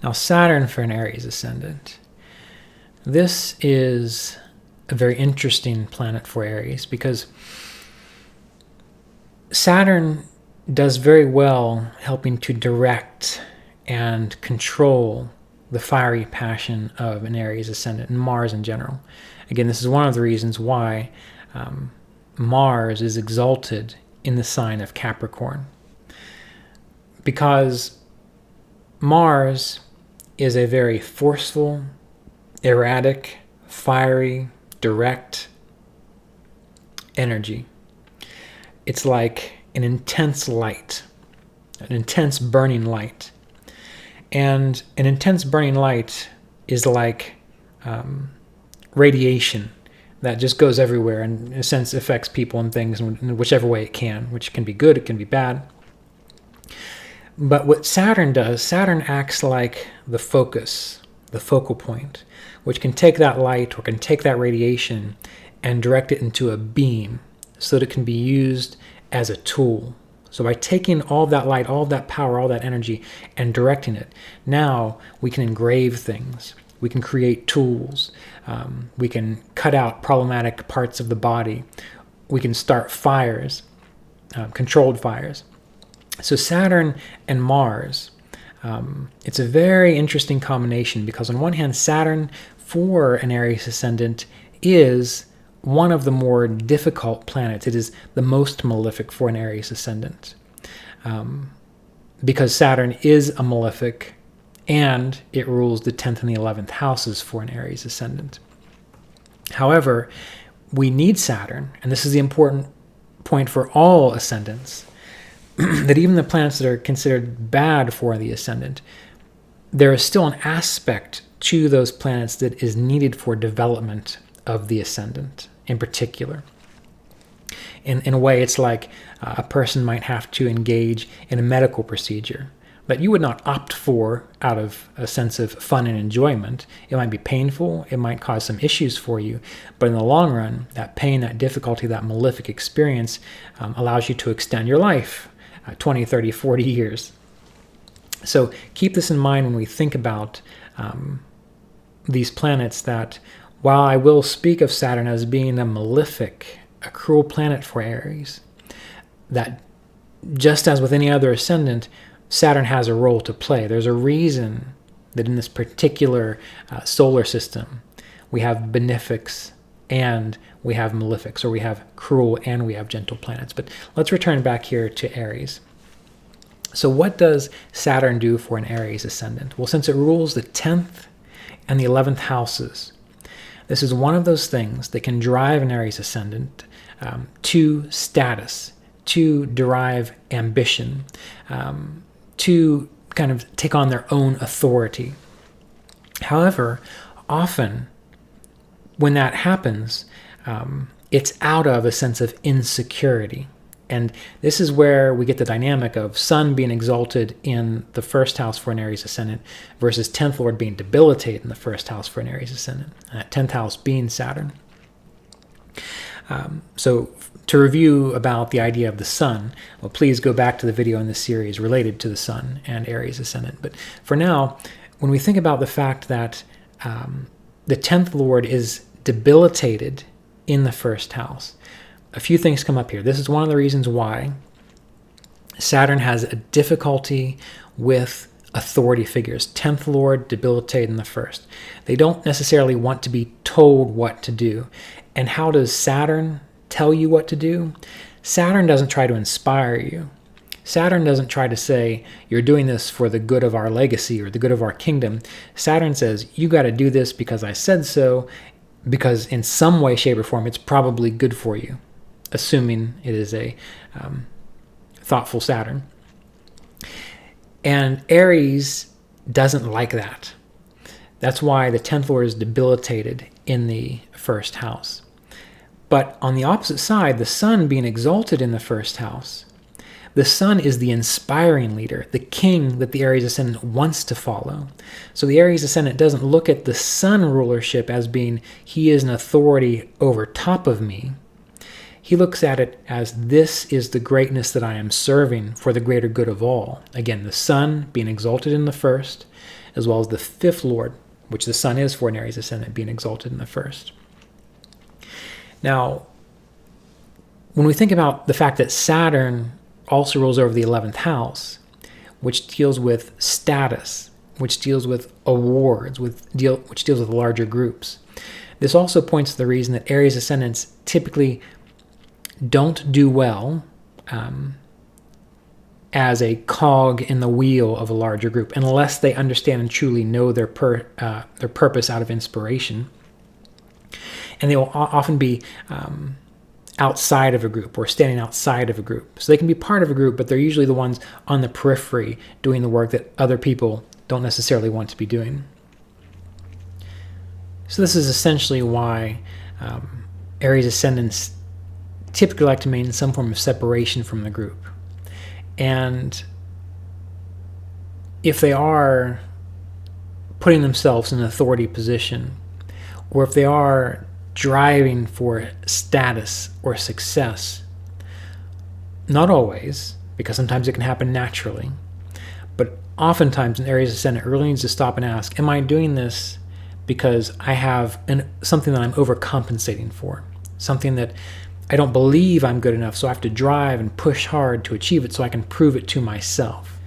Now, Saturn for an Aries ascendant. This is a very interesting planet for Aries because Saturn does very well helping to direct and control the fiery passion of an Aries ascendant and Mars in general. Again, this is one of the reasons why Mars is exalted in the sign of Capricorn. Because Mars is a very forceful, erratic, fiery, direct energy. It's like an intense light, an intense burning light. And an intense burning light is like radiation that just goes everywhere and in a sense affects people and things in whichever way it can, which can be good, it can be bad. But what Saturn does, Saturn acts like the focus, the focal point, which can take that light or can take that radiation and direct it into a beam so that it can be used as a tool. So by taking all of that light, all of that power, all that energy, and directing it, now we can engrave things. We can create tools. We can cut out problematic parts of the body. We can start fires, controlled fires. So Saturn and Mars, it's a very interesting combination because on one hand, Saturn for an Aries ascendant is one of the more difficult planets. It is the most malefic for an Aries ascendant because Saturn is a malefic and it rules the 10th and the 11th houses for an Aries ascendant. However, we need Saturn, and this is the important point for all ascendants, that even the planets that are considered bad for the ascendant, there is still an aspect to those planets that is needed for development of the ascendant in particular. In a way, it's like a person might have to engage in a medical procedure that you would not opt for out of a sense of fun and enjoyment. It might be painful, it might cause some issues for you, but in the long run, that pain, that difficulty, that malefic experience allows you to extend your life 20, 30, 40 years. So keep this in mind when we think about these planets, that while I will speak of Saturn as being a malefic, a cruel planet for Aries, that just as with any other ascendant, Saturn has a role to play. There's a reason that in this particular solar system, we have benefics and we have malefics, or we have cruel and we have gentle planets. But let's return back here to Aries. So what does Saturn do for an Aries ascendant? Well, since it rules the 10th and the 11th houses, this is one of those things that can drive an Aries ascendant to status, to derive ambition, to kind of take on their own authority. However, often when that happens, it's out of a sense of insecurity. And this is where we get the dynamic of Sun being exalted in the first house for an Aries ascendant versus 10th Lord being debilitated in the first house for an Aries ascendant, and that 10th house being Saturn. So to review about the idea of the Sun, well, please go back to the video in this series related to the Sun and Aries ascendant. But for now, when we think about the fact that the 10th Lord is debilitated in the first house, a few things come up here. This is one of the reasons why Saturn has a difficulty with authority figures. 10th Lord debilitated in the first. They don't necessarily want to be told what to do. And how does Saturn tell you what to do? Saturn doesn't try to inspire you. Saturn doesn't try to say, you're doing this for the good of our legacy or the good of our kingdom. Saturn says, you got to do this because I said so, because in some way, shape, or form, it's probably good for you, assuming it is a thoughtful Saturn. And Aries doesn't like that. That's why the 10th Lord is debilitated in the first house. But on the opposite side, the Sun being exalted in the first house, the Sun is the inspiring leader, the king that the Aries ascendant wants to follow. So the Aries ascendant doesn't look at the Sun rulership as being, he is an authority over top of me. He looks at it as, this is the greatness that I am serving for the greater good of all. Again, the Sun being exalted in the first, as well as the fifth lord, which the sun is for an Aries ascendant, being exalted in the first. Now, when we think about the fact that Saturn also rules over the 11th house, which deals with status, which deals with awards, which deals with larger groups, this also points to the reason that Aries ascendants typically don't do well as a cog in the wheel of a larger group, unless they understand and truly know their purpose out of inspiration. And they will often be outside of a group or standing outside of a group. So they can be part of a group, but they're usually the ones on the periphery doing the work that other people don't necessarily want to be doing. So this is essentially why Aries ascendants typically like to maintain some form of separation from the group. And if they are putting themselves in an authority position, or if they are driving for status or success, not always, because sometimes it can happen naturally, but oftentimes an Aries ascendant really needs to stop and ask, am I doing this because I have something that I'm overcompensating for, something that I don't believe I'm good enough, so I have to drive and push hard to achieve it so I can prove it to myself.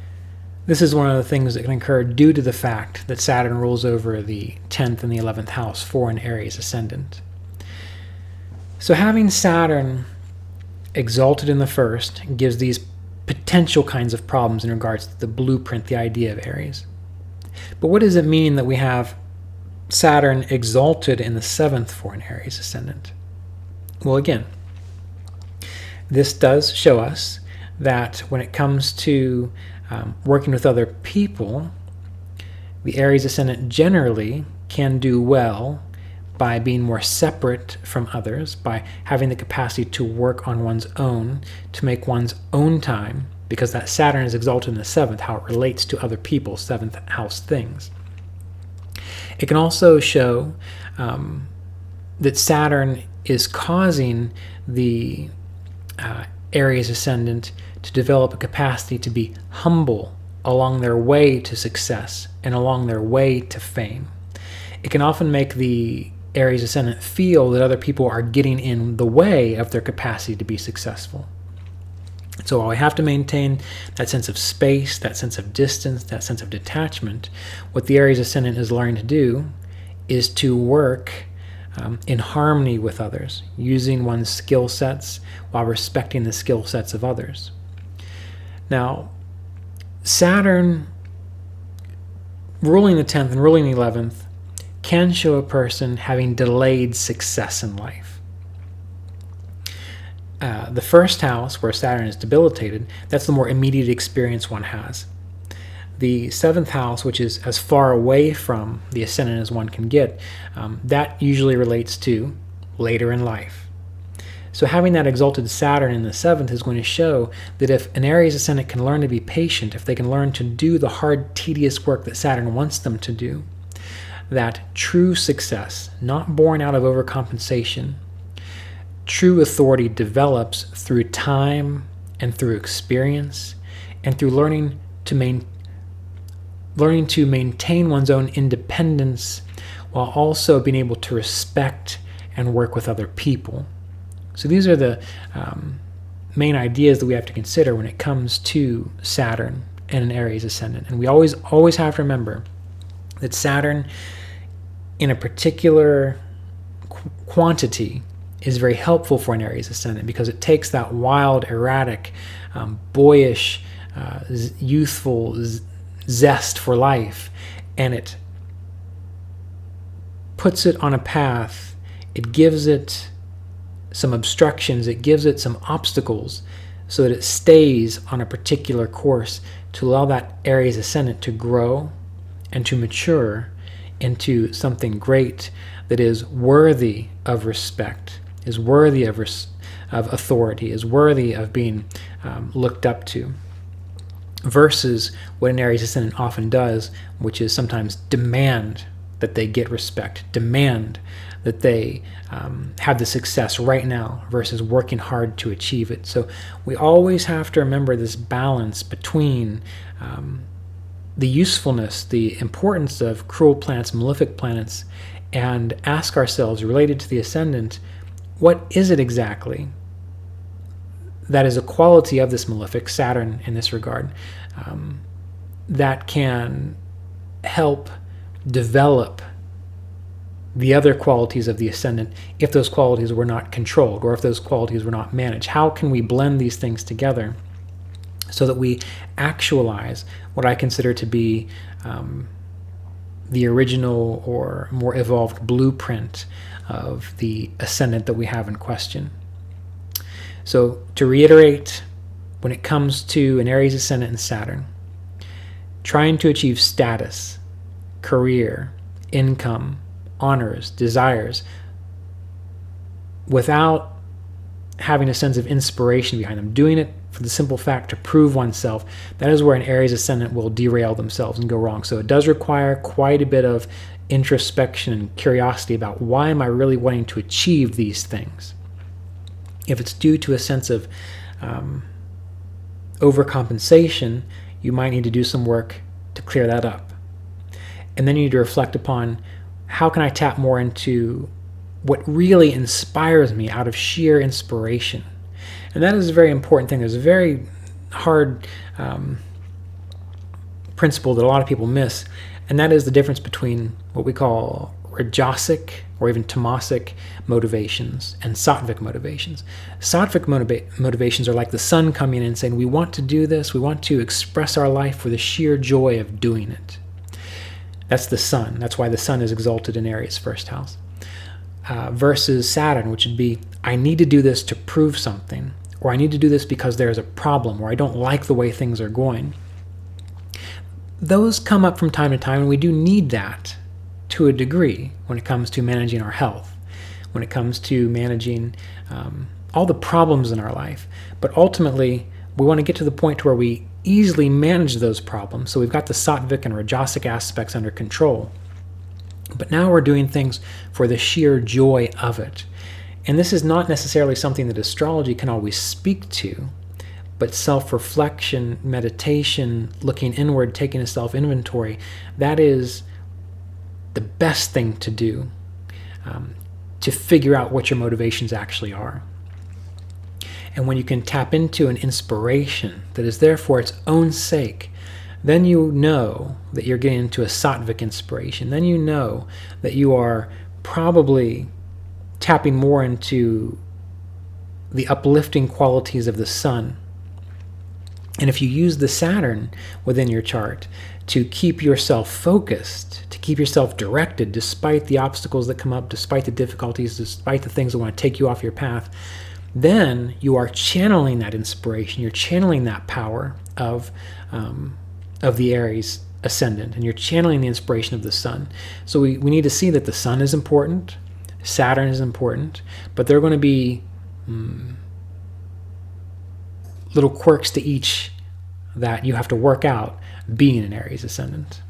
This is one of the things that can occur due to the fact that Saturn rules over the 10th and the 11th house for an Aries ascendant. So having Saturn exalted in the first gives these potential kinds of problems in regards to the blueprint, the idea of Aries. But what does it mean that we have Saturn exalted in the 7th for an Aries ascendant? Well, again, this does show us that when it comes to working with other people, the Aries ascendant generally can do well by being more separate from others, by having the capacity to work on one's own, to make one's own time, because that Saturn is exalted in the 7th, how it relates to other people, 7th house things. It can also show that Saturn is causing the Aries ascendant to develop a capacity to be humble along their way to success and along their way to fame. It can often make the Aries ascendant feel that other people are getting in the way of their capacity to be successful. So while we have to maintain that sense of space, that sense of distance, that sense of detachment, what the Aries ascendant is learning to do is to work in harmony with others, using one's skill sets while respecting the skill sets of others. Now, Saturn ruling the 10th and ruling the 11th can show a person having delayed success in life. The first house, where Saturn is debilitated, that's the more immediate experience one has. The 7th house, which is as far away from the ascendant as one can get, that usually relates to later in life. So having that exalted Saturn in the 7th is going to show that if an Aries ascendant can learn to be patient, if they can learn to do the hard, tedious work that Saturn wants them to do, that true success, not born out of overcompensation, true authority develops through time and through experience and through learning to maintain one's own independence while also being able to respect and work with other people. So these are the main ideas that we have to consider when it comes to Saturn and an Aries ascendant. And we always have to remember that Saturn in a particular quantity is very helpful for an Aries ascendant because it takes that wild, erratic, boyish, youthful zest for life and it puts it on a path. It gives it some obstructions, it gives it some obstacles so that it stays on a particular course to allow that Aries ascendant to grow and to mature into something great that is worthy of respect, is worthy of authority, is worthy of being looked up to, versus what an Aries ascendant often does, which is sometimes demand that they get respect, demand that they have the success right now versus working hard to achieve it. So we always have to remember this balance between the usefulness, the importance of cruel planets, malefic planets, and ask ourselves, related to the ascendant, what is it exactly that is a quality of this malefic, Saturn in this regard, that can help develop the other qualities of the ascendant if those qualities were not controlled or if those qualities were not managed? How can we blend these things together so that we actualize what I consider to be the original or more evolved blueprint of the ascendant that we have in question? So to reiterate, when it comes to an Aries ascendant and Saturn, trying to achieve status, career, income, honors, desires, without having a sense of inspiration behind them, doing it for the simple fact to prove oneself, that is where an Aries ascendant will derail themselves and go wrong. So it does require quite a bit of introspection and curiosity about, why am I really wanting to achieve these things? If it's due to a sense of overcompensation, you might need to do some work to clear that up. And then you need to reflect upon, how can I tap more into what really inspires me out of sheer inspiration? And that is a very important thing. There's a very hard principle that a lot of people miss, and that is the difference between what we call rajasic or even tamasic motivations and sattvic motivations. Sattvic motivations are like the sun coming in and saying, we want to do this, we want to express our life for the sheer joy of doing it. That's the sun. That's why the sun is exalted in Aries' first house. Versus Saturn, which would be, I need to do this to prove something, or I need to do this because there's a problem, or I don't like the way things are going. Those come up from time to time, and we do need that to a degree when it comes to managing our health, when it comes to managing all the problems in our life. But ultimately, we want to get to the point where we easily manage those problems. So we've got the sattvic and rajasic aspects under control. But now we're doing things for the sheer joy of it. And this is not necessarily something that astrology can always speak to, but self-reflection, meditation, looking inward, taking a self-inventory, that is the best thing to do to figure out what your motivations actually are. And when you can tap into an inspiration that is there for its own sake, then you know that you're getting into a sattvic inspiration. Then you know that you are probably tapping more into the uplifting qualities of the sun. And if you use the Saturn within your chart to keep yourself focused, to keep yourself directed despite the obstacles that come up, despite the difficulties, despite the things that want to take you off your path, then you are channeling that inspiration. You're channeling that power of the Aries ascendant, and you're channeling the inspiration of the sun. So we need to see that the sun is important, Saturn is important, but there are going to be little quirks to each that you have to work out being an Aries ascendant.